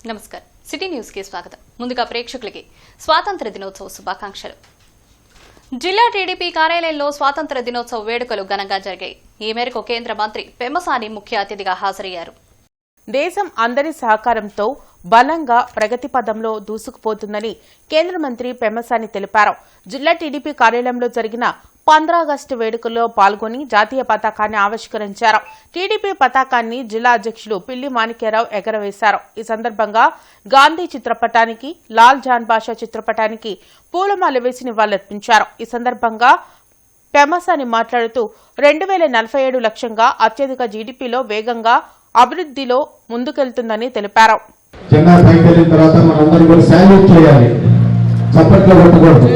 నమస్కారం city news కి స్వాగతం. ముందుగా ప్రేక్షకులకి స్వాతంత్ర దినోత్సవ శుభాకాంక్షలు. జిల్లా టీడీపీ కార్యాలయంలో స్వాతంత్ర దినోత్సవ వేడుకలు ఘనంగా జరిగాయి. ఈ మేరకు కేంద్ర మంత్రి పెమ్మసాని ముఖ్య అతిథిగా హాజరయ్యారు. దేశం అందరి సహకారంతో బలంగా ప్రగతి పదంలో దూసుకుపోతుందని కేంద్ర మంత్రి పెమ్మసాని తెలిపారు. జిల్లా టీడీపీ కార్యాలయంలో జరిగిన 15 ఆగస్టు వేడుకల్లో పాల్గొని జాతీయ పతాకాన్ని ఆవిష్కరించారు. టీడీపీ పతాకాన్ని జిల్లా అధ్యక్షులు పిల్లి మాణిక్యరావు ఎగరవేశారు. ఈ సందర్భంగా గాంధీ చిత్రపటానికి, లాల్ జాన్ బాషా చిత్రపటానికి పూలమాల వేసి నివాళులర్పించారు. ఈ సందర్భంగా పెమ్మసాని మాట్లాడుతూ 2047 లక్ష్యంగా అత్యధిక జీడీపీలో వేగంగా అభివృద్ధిలో ముందుకెళ్తుందని తెలిపారు. జెండా పైకి వెళ్ళిన తర్వాత మనందరం కూడా శాల్యూట్ చేయాలి, చప్పట్లు కొట్టకూడదు.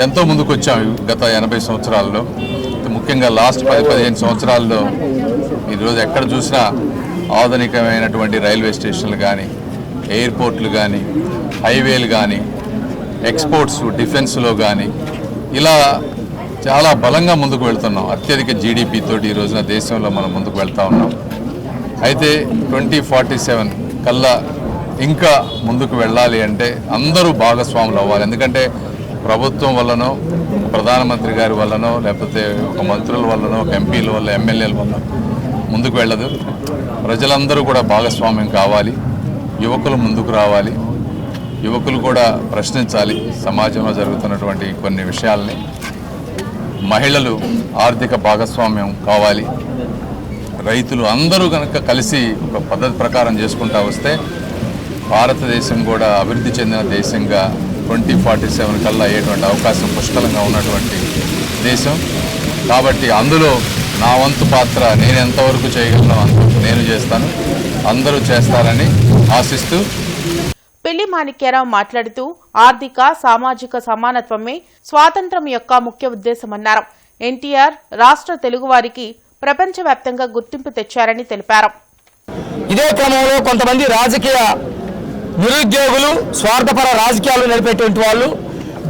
ఎంతో ముందుకు వచ్చాం గత 80 సంవత్సరాల్లో. ముఖ్యంగా లాస్ట్ 10-15 సంవత్సరాల్లో ఈరోజు ఎక్కడ చూసినా ఆధునికమైనటువంటి రైల్వే స్టేషన్లు కానీ, ఎయిర్పోర్ట్లు కానీ, హైవేలు కానీ, ఎక్స్పోర్ట్స్ డిఫెన్స్లో కానీ ఇలా చాలా బలంగా ముందుకు వెళ్తున్నాం. అత్యధిక జీడిపి తోటి ఈ రోజున దేశంలో మనం ముందుకు వెళ్తూ ఉన్నాం. అయితే 2047 కల్లా ఇంకా ముందుకు వెళ్ళాలి అంటే అందరూ భాగస్వాములు అవ్వాలి. ఎందుకంటే ప్రభుత్వం వల్లనో, ప్రధానమంత్రి గారి వల్లనో, లేకపోతే ఒక మంత్రుల వల్లనో, ఒక ఎంపీల వల్ల, ఎమ్మెల్యేల వల్ల ముందుకు వెళ్ళదు. ప్రజలందరూ కూడా భాగస్వామ్యం కావాలి, యువకులు ముందుకు రావాలి, యువకులు కూడా ప్రశ్నించాలి సమాజంలో జరుగుతున్నటువంటి కొన్ని విషయాల్ని. మహిళలు ఆర్థిక భాగస్వామ్యం కావాలి. రైతులు అందరూ కనుక కలిసి ఒక పద్ధతి ప్రకారం చేసుకుంటూ వస్తే భారతదేశం కూడా అభివృద్ధి చెందిన దేశంగా 2047 కల్లా అయ్యేటువంటి అవకాశం పుష్కలంగా ఉన్నటువంటి దేశం. కాబట్టి అందులో నా వంతు పాత్ర నేను ఎంతవరకు చేయగలను అంతవరకు నేను చేస్తాను, అందరూ చేస్తారని ఆశిస్తూ పిల్లి మాణిక్యరావు మాట్లాడుతూ ఆర్థిక, సామాజిక సమానత్వమే స్వాతంత్ర్యం యొక్క ముఖ్య ఉద్దేశమన్నారు. ఎన్టీఆర్ రాష్ట్ర తెలుగువారికి ప్రపంచవ్యాప్తంగా గుర్తింపు తెచ్చారని తెలిపారు. ఇదే క్రమంలో కొంతమంది రాజకీయ నిరుద్యోగులు, స్వార్థపర రాజకీయాలు నడిపేటువంటి వాళ్ళు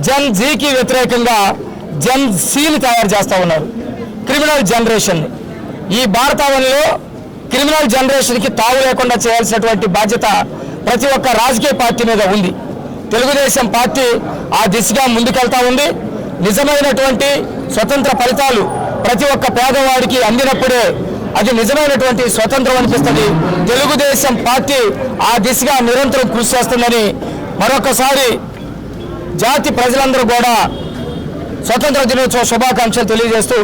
జన్ జీకి వ్యతిరేకంగా జన్ సీని తయారు చేస్తూ ఉన్నారు. క్రిమినల్ జనరేషన్, ఈ భారతావనిలో క్రిమినల్ జనరేషన్కి తావు లేకుండా చేయాల్సినటువంటి బాధ్యత ప్రతి ఒక్క రాజకీయ పార్టీ మీద ఉంది. తెలుగుదేశం పార్టీ ఆ దిశగా ముందుకెళ్తా ఉంది. నిజమైనటువంటి స్వతంత్ర ఫలితాలు ప్రతి ఒక్క పేదవాడికి అందినప్పుడే అది నిజమైనటువంటి స్వతంత్రం అనిపిస్తుంది. తెలుగుదేశం పార్టీ ఆ దిశగా నిరంతరం కృషి చేస్తుందని మరొకసారి జాతి ప్రజలందరూ కూడా స్వతంత్ర దినోత్సవ శుభాకాంక్షలు తెలియజేస్తూ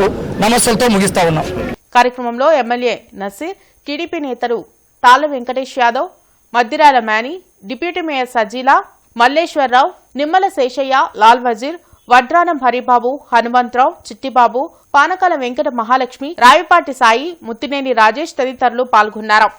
నమస్సులతో ముగిస్తా ఉన్నాం. కార్యక్రమంలో ఎమ్మెల్యే నసీర్, టీడీపీ నేతలు తాళ్ల వెంకటేష్ యాదవ్, మద్దిరాల మేని, డిప్యూటీ మేయర్ సజీలా, మల్లేశ్వరరావు, నిమ్మల శేషయ్య, లాల్ వజీర్, వడ్రానం హరిబాబు, హనుమంతరావు, చిట్టిబాబు, పానకాల వెంకట మహాలక్ష్మి, రావిపాటి సాయి, ముత్తినేని రాజేష్ తదితరులు పాల్గొన్నారు.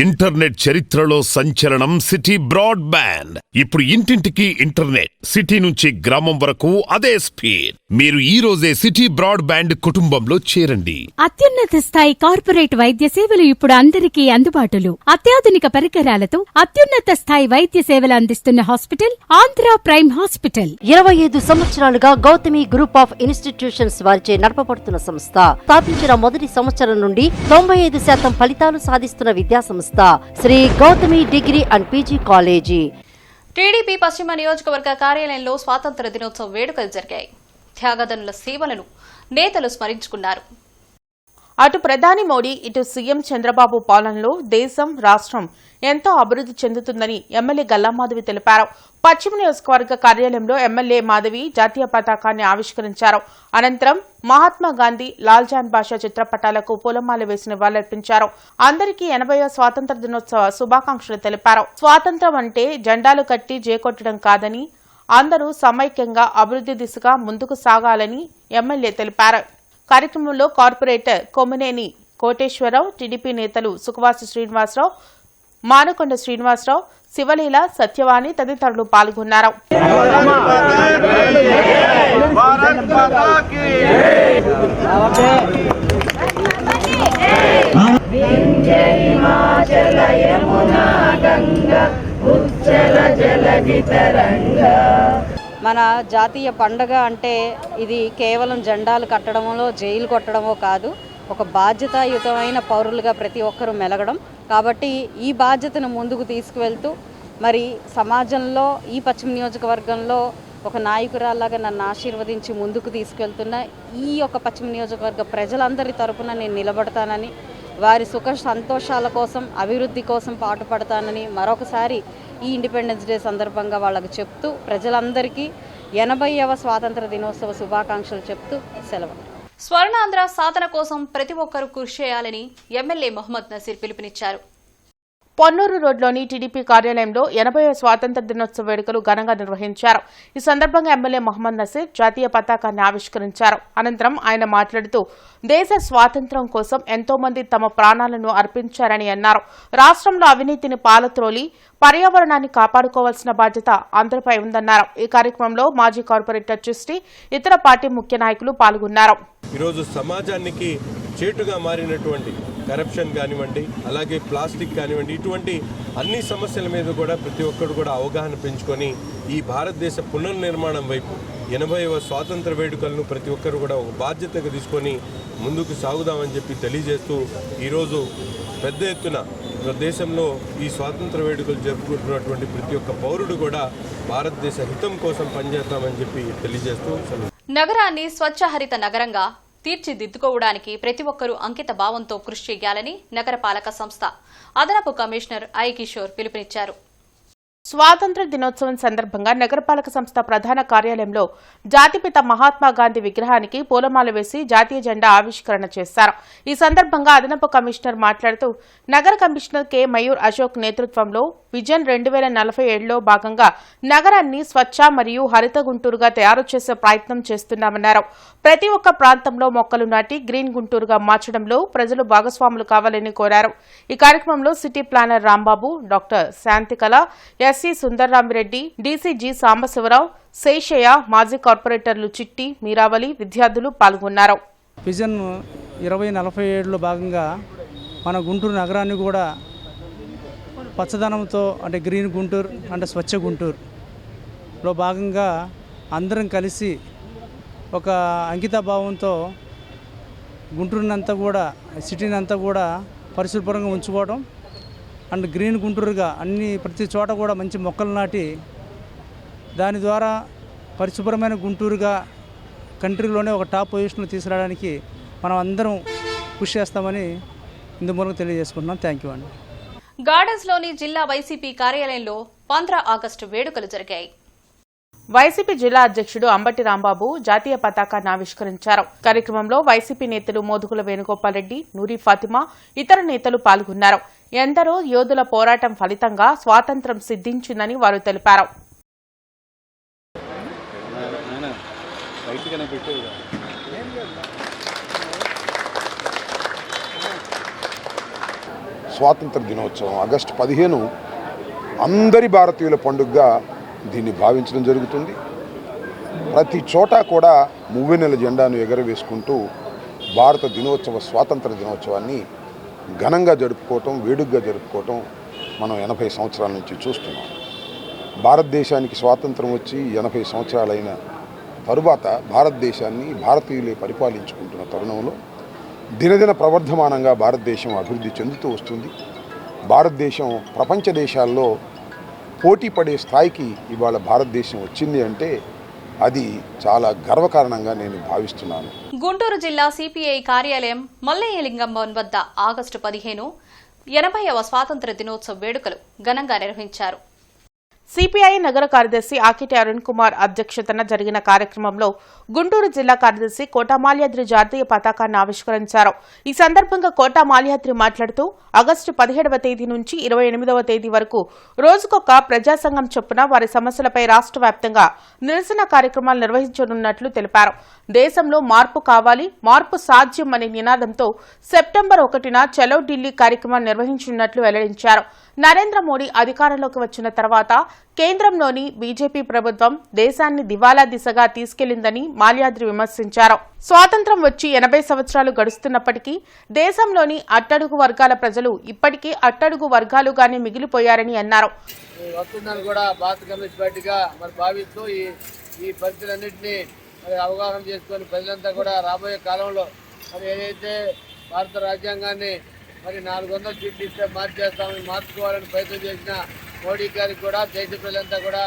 ఇంటర్నెట్ చరిత్రలో సంచలనం సిటీ బ్రాడ్బ్యాండ్. ఇప్పుడు ఇంటింటికి ఇంటర్నెట్, సిటీ నుంచి గ్రామం వరకు అదే స్పీడ్. మీరు ఈ రోజే సిటీ బ్రాడ్బ్యాండ్ కుటుంబంలో చేరండి. అత్యున్నత స్థాయి కార్పొరేట్ వైద్య సేవలు ఇప్పుడు అందరికీ అందుబాటులో. అత్యాధునిక పరికరాలతో అత్యున్నత స్థాయి వైద్య సేవలు అందిస్తున్న హాస్పిటల్ ఆంధ్ర ప్రైమ్ హాస్పిటల్. 25 సంవత్సరాలుగా గౌతమి గ్రూప్ ఆఫ్ ఇన్స్టిట్యూషన్స్ వారిచే నడపబడుతున్న సంస్థ. స్థాపించిన మొదటి సంవత్సరం నుండి 95% ఫలితాలు సాధిస్తున్న విద్యా సంస్థ Shri Gautami degree and PG college. TDP పశ్చిమ నియోజకవర్గ కార్యాలయంలో స్వాతంత్ర దినోత్సవ వేడుకలు జరిగాయి. త్యాగదనుల సేవలను నేతలు స్మరించుకున్నారు. అటు ప్రధాని మోడీ, ఇటు సీఎం చంద్రబాబు పాలనలో దేశం, రాష్ట్రం ఎంతో అభివృద్ధి చెందుతుందని ఎమ్మెల్యే గల్లామాధవి తెలిపారు. పశ్చిమ నియోజకవర్గ కార్యాలయంలో ఎమ్మెల్యే మాధవి జాతీయ పతాకాన్ని ఆవిష్కరించారు. అనంతరం మహాత్మా గాంధీ, లాల్ జాన్ బాషా చిత్రపటాలకు పూలమాల వేసి నివాళులర్పించారు. అందరికీ 80వ స్వాతంత్ర దినోత్సవ శుభాకాంక్షలు తెలిపారు. స్వాతంత్ర్యం అంటే జెండాలు కట్టి జేకొట్టడం కాదని, అందరూ సమైక్యంగా అభివృద్ధి దిశగా ముందుకు సాగాలని ఎమ్మెల్యే తెలిపారు. కార్యక్రమంలో కార్పొరేటర్ కొమ్మినేని కోటేశ్వరరావు, టీడీపీ నేతలు సుఖవాసి శ్రీనివాసరావు, మానకొండ శ్రీనివాసరావు, శివలీల, సత్యవాణి తదితరులు పాల్గొన్నారు. మన జాతీయ పండగ అంటే ఇది కేవలం జెండాలు కట్టడమో జైలు కొట్టడమో కాదు, ఒక బాధ్యతాయుతమైన పౌరులుగా ప్రతి ఒక్కరూ మెలగడం. కాబట్టి ఈ బాధ్యతను ముందుకు తీసుకువెళ్తూ మరి సమాజంలో ఈ పశ్చిమ నియోజకవర్గంలో ఒక నాయకురాలాగా నన్ను ఆశీర్వదించి ముందుకు తీసుకెళ్తున్న ఈ యొక్క పశ్చిమ నియోజకవర్గ ప్రజలందరి తరపున నేను నిలబడతానని, వారి సుఖ సంతోషాల కోసం అభివృద్ధి కోసం పాటుపడతానని మరొకసారి ఈ ఇండిపెండెన్స్ డే సందర్భంగా వాళ్ళకు చెప్తూ ప్రజలందరికీ 80వ స్వాతంత్ర దినోత్సవ శుభాకాంక్షలు చెప్తూ సెలవు. స్వర్ణాంధ్ర సాధన కోసం ప్రతి ఒక్కరూ కృషి చేయాలని ఎమ్మెల్యే మొహమ్మద్ నసీర్ పిలుపునిచ్చారు. పొన్నూరు రోడ్లోని టీడీపీ కార్యాలయంలో 80వ స్వాతంత్ర దినోత్సవ వేడుకలు ఘనంగా నిర్వహించారు. ఈ సందర్భంగా ఎమ్మెల్యే మొహమ్మద్ నసీర్ జాతీయ పతాకాన్ని ఆవిష్కరించారు. అనంతరం ఆయన మాట్లాడుతూ దేశ స్వాతంత్ర్యం కోసం ఎంతో మంది తమ ప్రాణాలను అర్పించారని అన్నారు. రాష్ట్రంలో అవినీతిని పాలత్రోలి పర్యావరణాన్ని కాపాడుకోవాల్సిన బాధ్యత అందరిపై ఉందన్నారు. ఈ కార్యక్రమంలో మాజీ కార్పొరేటర్ చిస్టి, ఇతర పార్టీ ముఖ్య నాయకులు పాల్గొన్నారు. ఈరోజు సమాజానికి చేటుగా మారినటువంటి కరప్షన్ కానివ్వండి, అలాగే ప్లాస్టిక్ కానివ్వండి, ఇటువంటి అన్ని సమస్యల మీద కూడా ప్రతి ఒక్కరు కూడా అవగాహన పెంచుకొని ఈ భారతదేశ పునర్నిర్మాణం వైపు 80వ స్వాతంత్ర వేడుకలను ప్రతి ఒక్కరు కూడా ఒక బాధ్యతగా తీసుకొని ముందుకు సాగుదామని చెప్పి తెలియజేస్తూ ఈరోజు పెద్ద ఎత్తున దేశంలో ఈ స్వాతంత్ర వేడుకలు జరుపుకుంటున్నటువంటి ప్రతి ఒక్క పౌరుడు కూడా భారతదేశ హితం కోసం పనిచేస్తామని చెప్పి తెలియజేస్తూ నగరాన్ని స్వచ్ఛహరిత నగరంగా తీర్చిదిద్దుకోవడానికి ప్రతి ఒక్కరూ అంకిత భావంతో కృషి చేయాలని నగరపాలక సంస్థ అదనపు కమిషనర్ ఐ కిషోర్ పిలుపునిచ్చారు. స్వాతంత్ర దినోత్సవం సందర్భంగా నగరపాలక సంస్థ ప్రధాన కార్యాలయంలో జాతిపిత మహాత్మా గాంధీ విగ్రహానికి పూలమాల వేసి జాతీయ జెండా ఆవిష్కరణ చేశారు. ఈ సందర్భంగా అదనపు కమిషనర్ మాట్లాడుతూ నగర కమిషనర్ కె మయూర్ అశోక్ నేతృత్వంలో విజన్ 2047లో భాగంగా నగరాన్ని స్వచ్ఛ మరియు హరిత గుంటూరుగా తయారు చేసే ప్రయత్నం చేస్తున్నామన్నారు. ప్రతి ఒక్క ప్రాంతంలో మొక్కలు నాటి గ్రీన్ గుంటూరుగా మార్చడంలో ప్రజలు భాగస్వాములు కావాలని కోరారు. ఈ కార్యక్రమంలో city planner Rambabu, doctor Shantikala, SC Sundarramireddy, DCG Sambasivarao, Seshaiah, మాజీ కార్పొరేటర్లు చిట్టి, మీరావళి, విద్యార్థులు పాల్గొన్నారు. విజన్ 2047లో భాగంగా మన గుంటూరు నగరాన్ని కూడా పచ్చదనంతో అంటే గ్రీన్ గుంటూరు అంటే స్వచ్ఛ గుంటూరులో భాగంగా అందరం కలిసి ఒక అంకితభావంతో గుంటూరునంతా కూడా సిటీని అంతా కూడా పరిశుభ్రంగా ఉంచుకోవడం అండ్ గ్రీన్ గుంటూరుగా ప్రతి చోట కూడా మంచి మొక్కలు నాటి దాని ద్వారా పరిశుభ్రమైన గుంటూరుగా కంట్రీలోనే ఒక టాప్ పొజిషన్లో తీసుకురావడానికి మనం అందరం కృషి చేస్తామని ఇందు మూలంగా తెలియజేసుకుంటున్నాం. థ్యాంక్ యూ అండి. గార్డెన్స్లోని జిల్లా వైసీపీ కార్యాలయంలో 15 ఆగస్టు వేడుకలు జరిగాయి. వైసీపీ జిల్లా అధ్యక్షుడు అంబటి రాంబాబు జాతీయ పతాకాన్ని ఆవిష్కరించారు. కార్యక్రమంలో వైసీపీ నేతలు మోదుగుల వేణుగోపాల్ రెడ్డి, నూరి ఫాతిమా, ఇతర నేతలు పాల్గొన్నారు. ఎందరో యోధుల పోరాటం ఫలితంగా స్వాతంత్ర్యం సిద్ధించిందని వారు తెలిపారు. స్వాతంత్ర దినోత్సవం ఆగస్టు 15 అందరి భారతీయుల పండుగగా దీన్ని భావించడం జరుగుతుంది. ప్రతి చోట కూడా మువ్వెన్నెల జెండాను ఎగరవేసుకుంటూ భారత దినోత్సవ స్వాతంత్ర దినోత్సవాన్ని ఘనంగా జరుపుకోవటం, వేడుకగా జరుపుకోవటం మనం 80 సంవత్సరాల నుంచి చూస్తున్నాం. భారతదేశానికి స్వాతంత్రం వచ్చి 80 సంవత్సరాలైన తరువాత భారతదేశాన్ని భారతీయులే పరిపాలించుకుంటున్న తరుణంలో దినదిన ప్రవర్ధమానంగా భారతదేశం అభివృద్ధి చెందుతూ వస్తుంది. భారతదేశం ప్రపంచ దేశాల్లో పోటీ పడే స్థాయికి ఇవాళ భారతదేశం వచ్చింది అంటే అది చాలా గర్వకారణంగా నేను భావిస్తున్నాను. గుంటూరు జిల్లా సిపిఐ కార్యాలయం మల్లయ్యలింగం వద్ద ఆగస్టు 15 80వ స్వాతంత్ర దినోత్సవ వేడుకలు ఘనంగా నిర్వహించారు. సిపిఐ నగర కార్యదర్శి ఆకిటి అరుణ్ కుమార్ అధ్యక్షతన జరిగిన కార్యక్రమంలో గుంటూరు జిల్లా కార్యదర్శి కోటా మాల్యాద్రి జాతీయ పతాకాన్ని ఆవిష్కరించారు. ఈ సందర్భంగా కోటా మాల్యాద్రి మాట్లాడుతూ ఆగస్టు 17వ తేదీ నుంచి 28వ తేదీ వరకు రోజుకొక ప్రజా సంఘం చొప్పున వారి సమస్యలపై రాష్ట్ర వ్యాప్తంగా నిరసన కార్యక్రమాలు నిర్వహించనున్నట్లు తెలిపారు. దేశంలో మార్పు కావాలి, మార్పు సాధ్యం అనే నినాదంతో సెప్టెంబర్ 1న చలో ఢిల్లీ కార్యక్రమాన్ని నిర్వహించనున్నట్లు వెల్లడించారు. నరేంద్ర మోడీ అధికారంలోకి వచ్చిన తర్వాత కేంద్రంలోని బీజేపీ ప్రభుత్వం దేశాన్ని దివాలా దిశగా తీసుకెళ్లిందని మాల్యాద్రి విమర్శించారు. స్వాతంత్ర్యం వచ్చి 80 సంవత్సరాలు గడుస్తున్నప్పటికీ దేశంలోని అట్టడుగు వర్గాల ప్రజలు ఇప్పటికీ అట్టడుగు వర్గాలుగానే మిగిలిపోయారని అన్నారు. వస్తుందని కూడా భారత కమ్యూనిస్ట్ పార్టీగా మరి భావిస్తూ ఈ పరిస్థితులన్నింటినీ మరి అవగాహన చేసుకొని ప్రజలంతా కూడా రాబోయే కాలంలో మరి ఏదైతే భారత రాజ్యాంగాన్ని మరి 400 సీట్లు ఇస్తే మార్చేస్తామని మార్చుకోవాలని ప్రయత్నం చేసిన మోడీ గారికి కూడా దేశ ప్రజలంతా కూడా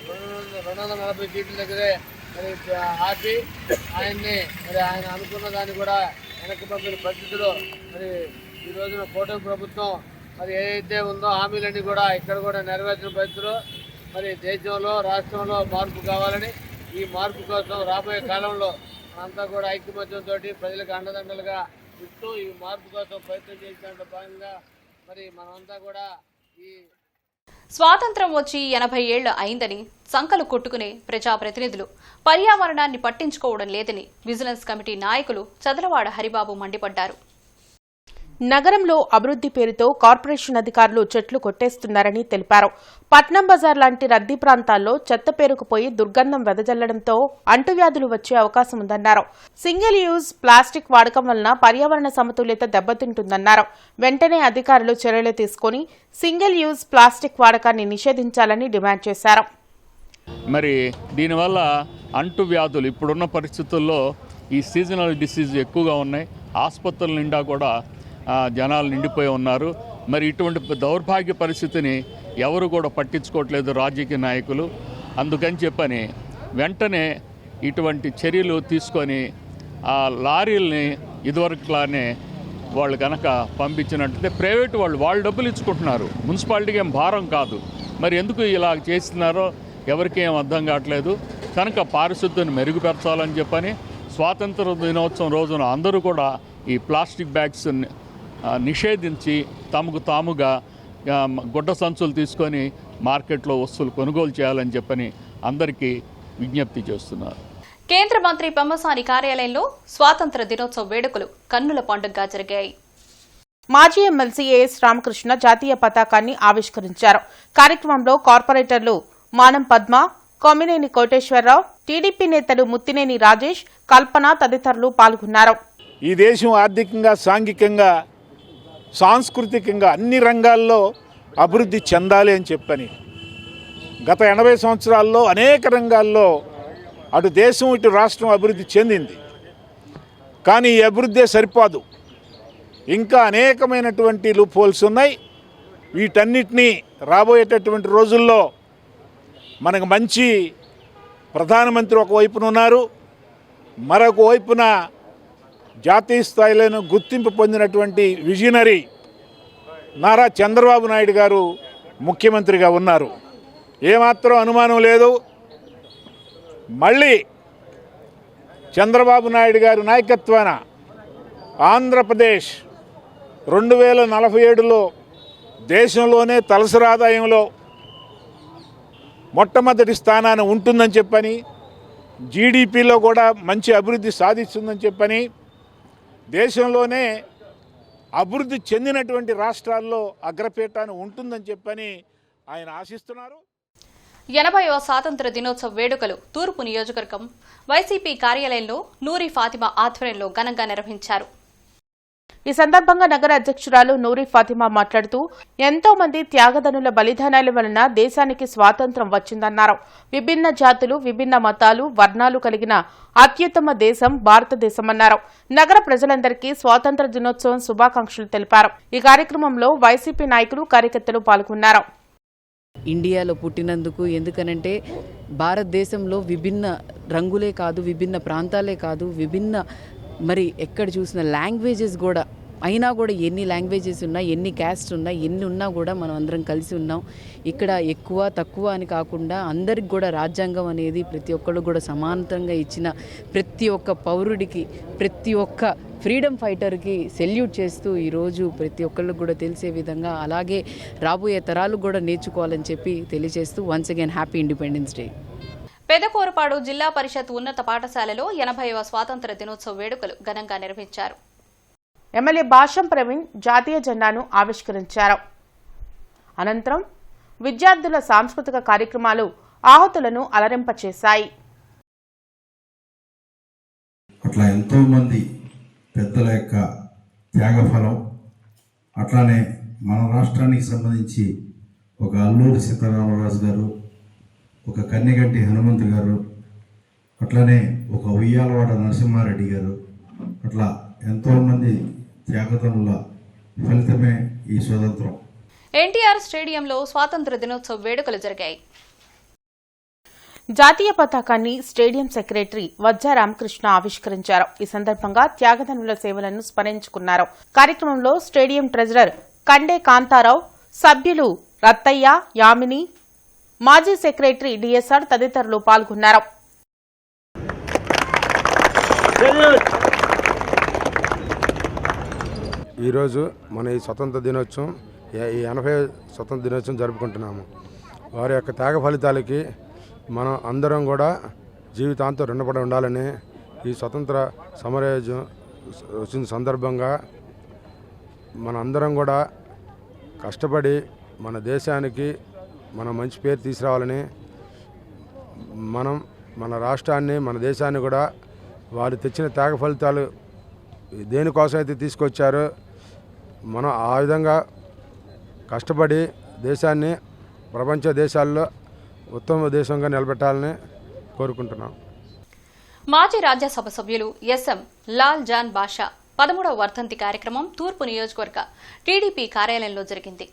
240 సీట్ల దగ్గరే మరి ఆపి ఆయన్ని మరి ఆయన అనుకున్న దాన్ని కూడా వెనక్కి పంపిన పరిస్థితులు మరి ఈ రోజున కూటమి ప్రభుత్వం మరి ఏదైతే ఉందో హామీలన్నీ కూడా ఇక్కడ కూడా నెరవేర్చిన పరిస్థితులు మరి దేశంలో రాష్ట్రంలో మార్పు కావాలని ఈ మార్పు కోసం రాబోయే కాలంలో అంతా కూడా ఐక్యమత్యంతో ప్రజలకు అండదండలుగా ఇస్తూ ఈ మార్పు కోసం ప్రయత్నం చేసిన భాగంగా మరి మనమంతా కూడా ఈ స్వాతంత్ర్యం వచ్చి 80 ఏళ్లు అయిందని సంకలు కొట్టుకునే ప్రజాప్రతినిధులు పర్యావరణాన్ని పట్టించుకోవడం లేదని విజిలెన్స్ కమిటీ నాయకులు చదలవాడ హరిబాబు మండిపడ్డారు. నగరంలో అభివృద్ధి పేరుతో కార్పొరేషన్ అధికారులు చెట్లు కొట్టేస్తున్నారని తెలిపారు. పట్నం బజార్ లాంటి రద్దీ ప్రాంతాల్లో చెత్త పేరుకుపోయి దుర్గంధం వెదజల్లడంతో అంటువ్యాధులు వచ్చే అవకాశం ఉందన్నారు. సింగిల్ యూజ్ ప్లాస్టిక్ వాడకం వలన పర్యావరణ సమతుల్యత దెబ్బతింటుందన్నారు. వెంటనే అధికారులు చర్యలు తీసుకుని సింగిల్ యూజ్ ప్లాస్టిక్ వాడకాన్ని నిషేధించాలని డిమాండ్ చేశారు. మరి దీనివల్ల అంటువ్యాధులు ఇప్పుడున్న పరిస్థితుల్లో ఈ సీజనల్ డిసీజ్ ఎక్కువగా ఉన్నాయి. ఆసుపత్రుల నిండా కూడా జనాలు నిండిపోయి ఉన్నారు. మరి ఇటువంటి దౌర్భాగ్య పరిస్థితిని ఎవరు కూడా పట్టించుకోవట్లేదు రాజకీయ నాయకులు. అందుకని చెప్పని వెంటనే ఇటువంటి చర్యలు తీసుకొని ఆ లారీల్ని ఇదివరకులానే వాళ్ళు కనుక పంపించినట్లయితే ప్రైవేటు వాళ్ళు డబ్బులు ఇచ్చుకుంటున్నారు, మున్సిపాలిటీకి ఏం భారం కాదు. మరి ఎందుకు ఇలా చేస్తున్నారో ఎవరికి ఏం అర్థం కావట్లేదు. కనుక పారిశుద్ధ్యాన్ని మెరుగుపరచాలని చెప్పని స్వాతంత్ర దినోత్సవం రోజున అందరూ కూడా ఈ ప్లాస్టిక్ బ్యాగ్స్ నిషేధించి తమకు తాముగా గుడ్డ సంచులు తీసుకొని మార్కెట్లో వస్తువులు కొనుగోలు చేయాలని చెప్పని అందరికీ విజ్ఞప్తి చేస్తున్నారు. కేంద్ర మంత్రి పెమ్మసాని కార్యాలయంలో స్వాతంత్ర దినోత్సవ వేడుకలు కన్నుల పండుగగా జరిగాయి. మాజీ ఎమ్మెల్సీ ఏఎస్ రామకృష్ణ జాతీయ పతాకాన్ని ఆవిష్కరించారు. కార్యక్రమంలో కార్పొరేటర్లు మానం పద్మ, కొమ్మినేని కోటేశ్వరరావు, టీడీపీ నేతలు ముత్తినేని రాజేష్, కల్పన తదితరులు పాల్గొన్నారు. ఈ దేశం ఆర్థికంగా, సాంఘికంగా, సాంస్కృతికంగా అన్ని రంగాల్లో అభివృద్ధి చెందాలి అని చెప్పని గత 80 సంవత్సరాల్లో అనేక రంగాల్లో అటు దేశం ఇటు రాష్ట్రం అభివృద్ధి చెందింది. కానీ ఈ అభివృద్ధే సరిపోదు, ఇంకా అనేకమైనటువంటి లూప్ హోల్స్ ఉన్నాయి. వీటన్నిటినీ రాబోయేటటువంటి రోజుల్లో మనకు మంచి ప్రధానమంత్రి ఒకవైపున ఉన్నారు, మరొక వైపున జాతీయ స్థాయిలో గుర్తింపు పొందినటువంటి విజనరీ నారా చంద్రబాబు నాయుడు గారు ముఖ్యమంత్రిగా ఉన్నారు. ఏమాత్రం అనుమానం లేదు, మళ్ళీ చంద్రబాబు నాయుడు గారి నాయకత్వాన ఆంధ్రప్రదేశ్ 2047లో దేశంలోనే తలసరి ఆదాయంలో మొట్టమొదటి స్థానాన్ని ఉంటుందని చెప్పని, జీడిపిలో కూడా మంచి అభివృద్ధి సాధిస్తుందని చెప్పని, దేశంలోనే అభివృద్ధి చెందినటువంటి రాష్ట్రాల్లో అగ్రపీఠాన్ని ఉంటుందని చెప్పని ఆయన ఆశిస్తున్నారు. 80వ స్వాతంత్ర దినోత్సవ వేడుకలు తూర్పు నియోజకవర్గం వైసీపీ కార్యాలయంలో నూరి ఫాతిమా ఆధ్వర్యంలో ఘనంగా నిర్వహించారు. ఈ సందర్భంగా నగర అధ్యక్షురాలు నూరి ఫాతిమా మాట్లాడుతూ ఎంతో మంది త్యాగదనుల బలిదానాల వలన దేశానికి స్వాతంత్ర్యం వచ్చిందన్నారు. విభిన్న జాతులు, విభిన్న మతాలు, వర్ణాలు కలిగిన అత్యుత్తమ దేశం భారతదేశమన్నారు. నగర ప్రజలందరికీ స్వాతంత్ర దినోత్సవం శుభాకాంక్షలు తెలిపారు. ఈ కార్యక్రమంలో వైసీపీ నాయకులు, కార్యకర్తలు పాల్గొన్నారు. ఇండియాలో పుట్టినందుకు, ఎందుకనంటే భారతదేశంలో విభిన్న రంగులే కాదు, విభిన్న ప్రాంతాలే కాదు, విభిన్న మరి ఎక్కడ చూసిన లాంగ్వేజెస్ కూడా అయినా కూడా ఎన్ని లాంగ్వేజెస్ ఉన్నా, ఎన్ని క్యాస్ట్ ఉన్నా, ఎన్ని ఉన్నా కూడా మనం అందరం కలిసి ఉన్నాం. ఇక్కడ ఎక్కువ తక్కువ అని కాకుండా అందరికి కూడా రాజ్యాంగం అనేది ప్రతి ఒక్కళ్ళు కూడా సమానంగా ఇచ్చిన ప్రతి ఒక్క పౌరుడికి, ప్రతి ఒక్క ఫ్రీడమ్ ఫైటర్కి సెల్యూట్ చేస్తూ ఈరోజు ప్రతి ఒక్కళ్ళకు కూడా తెలిసే విధంగా, అలాగే రాబోయే తరాలు కూడా నేర్చుకోవాలని చెప్పి తెలియజేస్తూ once again happy independence day. Pedakurapadu జిల్లా పరిషత్ ఉన్నత పాఠశాలలో 80వ స్వాతంత్ర దినోత్సవ వేడుకలు ఘనంగా నిర్వహించారు. ఎమ్మెల్యే భాషం ప్రవీణ్ జాతీయ జెండాను ఆవిష్కరించారు. అనంతరం విద్యార్థుల సాంస్కృతిక కార్యక్రమాలు ఆహుతులను అలరింపచేశాయి. అట్లా ఎంతోమంది పెద్దల యొక్క త్యాగఫలం, అట్లానే మన రాష్ట్రానికి సంబంధించి ఒక అల్లూరి సీతారామరాజు గారు, ఒక కన్నెగంటి హనుమంతు గారు, అట్లనే ఒక ఉయ్యాలవాడ నరసింహారెడ్డి గారు, అట్లా ఎంతోమంది త్యాగతనుల ఫలితమే ఈ స్వతంత్రం. ఎన్టీఆర్ స్టేడియంలో స్వాతంత్ర దినోత్సవ వేడుకలు జరిగాయి. జాతీయ పతాకాన్ని స్టేడియం సెక్రటరీ వజ్జా రామకృష్ణ ఆవిష్కరించారు. ఈ సందర్భంగా త్యాగతనుల సేవలను స్మరించుకున్నారు. కార్యక్రమంలో స్టేడియం ట్రెజరర్ కండే కాంతారావు, సభ్యులు రత్తయ్య, యామిని, మాజీ సెక్రటరీ డిఎస్ఆర్ తదితరులు పాల్గొన్నారు. ఈరోజు మన ఈ స్వతంత్ర దినోత్సవం, ఈ 80 స్వతంత్ర దినోత్సవం జరుపుకుంటున్నాము. వారి యొక్క త్యాగ ఫలితాలకి మనం అందరం కూడా జీవితాంతం రుణపడి ఉండాలని ఈ స్వతంత్ర సమరయోజం వచ్చిన సందర్భంగా మన అందరం కూడా కష్టపడి మన దేశానికి మనం మంచి పేరు తీసుకురావాలని, మనం మన రాష్ట్రాన్ని, మన దేశాన్ని కూడా వారు తెచ్చిన త్యాగ ఫలితాలు దేనికోసం అయితే తీసుకొచ్చారో మనం ఆ విధంగా కష్టపడి దేశాన్ని ప్రపంచ దేశాల్లో ఉత్తమ దేశంగా నిలబెట్టాలని కోరుకుంటున్నాం. మాజీ రాజ్యసభ సభ్యులు ఎస్ఎం లాల్ జాన్ బాషా 13వ వర్ధంతి కార్యక్రమం తూర్పు నియోజకవర్గ టీడీపీ కార్యాలయంలో జరిగింది.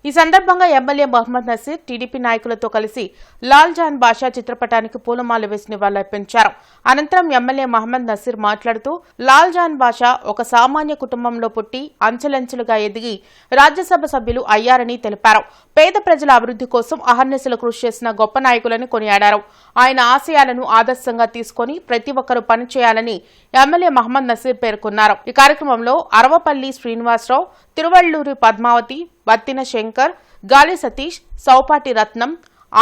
ఈ సందర్భంగా ఎమ్మెల్యే మహమ్మద్ నసీర్ టీడీపీ నాయకులతో కలిసి లాల్ జాన్ బాషా చిత్రపటానికి పూలమాల వేసి నివాళులర్పించారు. అనంతరం ఎమ్మెల్యే మహమ్మద్ నసీర్ మాట్లాడుతూ లాల్ జాన్ బాషా ఒక సామాన్య కుటుంబంలో పుట్టి అంచెలంచెలుగా ఎదిగి రాజ్యసభ సభ్యులు అయ్యారని తెలిపారు. పేద ప్రజల అభివృద్ధి కోసం అహర్నిశలు కృషి చేసిన గొప్ప నాయకులని కొనియాడారు. ఆయన ఆశయాలను ఆదర్శంగా తీసుకుని ప్రతి ఒక్కరూ పనిచేయాలని ఎమ్మెల్యే మహమ్మద్ నసీర్ పేర్కొన్నారు. ఈ కార్యక్రమంలో అరవపల్లి శ్రీనివాసరావు, తిరువళ్లూరి పద్మావతి, బత్తిన శంకర్, గాలి సతీష్, సౌపాటి రత్నం,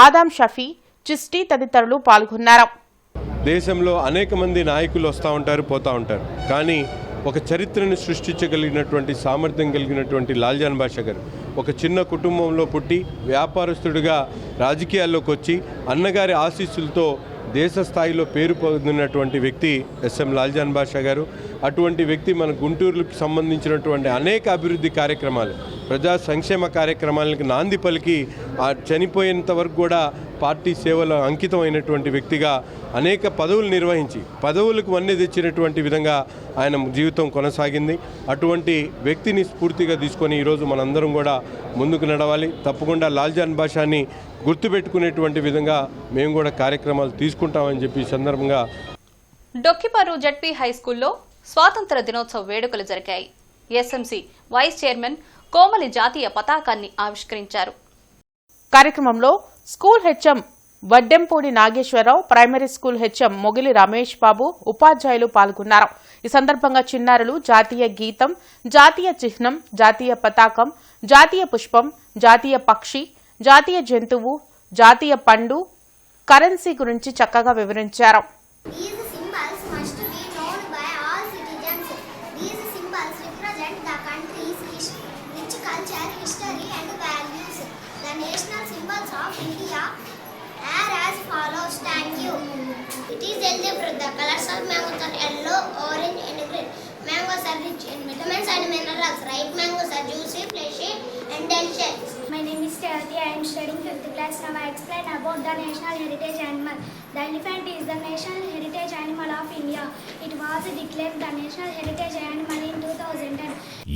ఆదాం షఫీ, చిస్టి తదితరులు పాల్గొన్నారు. దేశంలో అనేక మంది నాయకులు వస్తూ ఉంటారు, పోతూ ఉంటారు. కానీ ఒక చరిత్రను సృష్టించగలిగినటువంటి సామర్థ్యం కలిగినటువంటి లాల్ జాన్ బాషా గారు ఒక చిన్న కుటుంబంలో పుట్టి వ్యాపారస్తుడిగా రాజకీయాల్లోకి వచ్చి అన్నగారి ఆశీస్సులతో దేశ స్థాయిలో పేరు పొందినటువంటి వ్యక్తి ఎస్ఎం లాల్ జాన్ బాషా గారు. అటువంటి వ్యక్తి మన గుంటూరుకు సంబంధించినటువంటి అనేక అభివృద్ధి కార్యక్రమాలు, ప్రజా సంక్షేమ కార్యక్రమాలకు నాంది పలికి చనిపోయేంత వరకు కూడా పార్టీ సేవలో అంకితమైనటువంటి వ్యక్తిగా అనేక పదవులు నిర్వహించి పదవులకు వన్నె తెచ్చినటువంటి విధంగా ఆయన జీవితం కొనసాగింది. అటువంటి వ్యక్తిని స్ఫూర్తిగా తీసుకొని ఈరోజు మనందరం కూడా ముందుకు నడవాలి. తప్పకుండా లాల్ జాన్ బాషాని గుర్తుపెట్టుకునేటువంటి విధంగా మేము కూడా కార్యక్రమాలు తీసుకుంటామని చెప్పి సందర్భంగా డొక్కిపర్రు జడ్పీ హైస్కూల్లో స్వాతంత్ర దినోత్సవ వేడుకలు జరిగాయి. ఎస్ఎంసీ వైస్ చైర్మన్ కోమలి జాతీయ పతాకాన్ని ఆవిష్కరించారు. కార్యక్రమంలో school HM Vaddempudi Nageswararao, primary school HM Mogili Ramesh Babu, ఉపాధ్యాయులు పాల్గొన్నారు. ఈ సందర్భంగా చిన్నారులు జాతీయ గీతం, జాతీయ చిహ్నం, జాతీయ పతాకం, జాతీయ పుష్పం, జాతీయ పక్షి, జాతీయ జంతువు, జాతీయ పండు, కరెన్సీ గురించి చక్కగా వివరించారు. The colors of mangoes are yellow, orange and green. Mangoes are rich in vitamins and minerals. Ripe mangoes are juicy, fleshy and delicious. My name is Tayati. I am studying 5th class. Now I explain about the national heritage animal. The elephant is the national heritage animal of India. It was declared the National Heritage Landmark in 2010.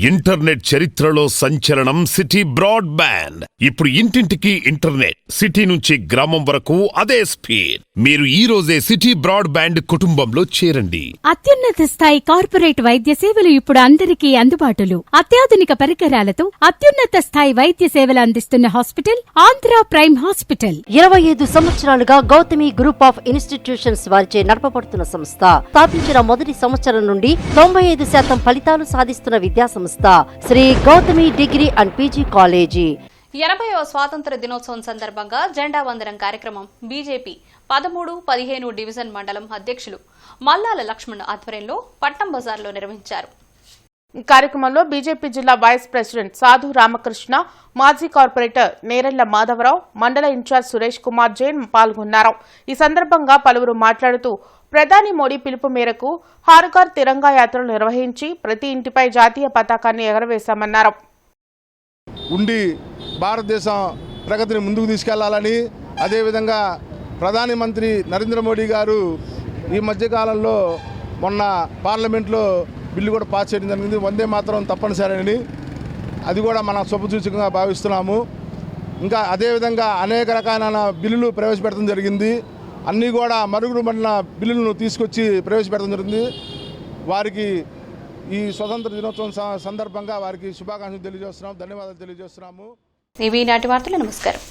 Internet చరిత్రలో సంచలనం city broadband. ఇప్పుడు ఇంటింటికి internet, city నుంచి గ్రామం వరకు అదే speed. మీరు ఈ రోజే సిటీ బ్రాడ్బ్యాండ్ కుటుంబంలో చేరండి. అత్యున్నత స్థాయి కార్పొరేట్ వైద్య సేవలు ఇప్పుడు అందరికీ అందుబాటులో. అత్యాధునిక పరికరాలతో అత్యున్నత స్థాయి వైద్య సేవలు అందిస్తున్న హాస్పిటల్ ఆంధ్ర ప్రైమ్ హాస్పిటల్. 25 సంవత్సరాలుగా గౌతమి గ్రూప్ ఆఫ్ ఇన్స్టిట్యూషన్స్ వారిచే నడపబడుతున్న సంస్థ. స్థాపించిన మొదటి సంవత్సరం నుండి 95% ఫలితాలు సాధిస్తున్న విద్యా సంస్థ Shri Gautami degree and PG college. 80వ స్వాతంత్ర దినోత్సవం సందర్భంగా జెండా వందనం కార్యక్రమం బీజేపీ 13-15 డివిజన్ మండలం అధ్యక్షులు మల్లాల లక్ష్మణ్ ఆధ్వర్యంలో పట్నం బజార్లో నిర్వహించారు. ఈ కార్యక్రమంలో బీజేపీ జిల్లా వైస్ ప్రెసిడెంట్ సాధు రామకృష్ణ, మాజీ కార్పొరేటర్ నేరెళ్ల మాధవరావు, మండల ఇన్ఛార్జ్ సురేష్ కుమార్ జైన్ పాల్గొన్నారు. ఈ సందర్భంగా పలువురు మాట్లాడుతూ ప్రధాని మోడీ పిలుపు మేరకు హార్ఘర్ తిరంగా యాత్రలు నిర్వహించి ప్రతి ఇంటిపై జాతీయ పతాకాన్ని ఎగరవేశామన్నారు. ఉండి భారతదేశం ప్రగతిని ముందుకు తీసుకెళ్లాలని, అదేవిధంగా ప్రధాని మంత్రి నరేంద్ర మోడీ గారు ఈ మధ్యకాలంలో మొన్న పార్లమెంట్లో బిల్లు కూడా పాస్ చేయడం జరిగింది, వందే మాత్రం తప్పనిసరి. అది కూడా మనం శుభసూచకంగా భావిస్తున్నాము. ఇంకా అదేవిధంగా అనేక రకాలైన బిల్లులు ప్రవేశపెట్టడం జరిగింది. అన్నీ కూడా మరుగుపడిన బిల్లులను తీసుకొచ్చి ప్రవేశపెట్టడం జరిగింది. వారికి ఈ స్వతంత్ర దినోత్సవం సందర్భంగా వారికి శుభాకాంక్షలు తెలియజేస్తున్నాము, ధన్యవాదాలు తెలియజేస్తున్నాము. ఇవి నాటి వార్తలు. నమస్కారం.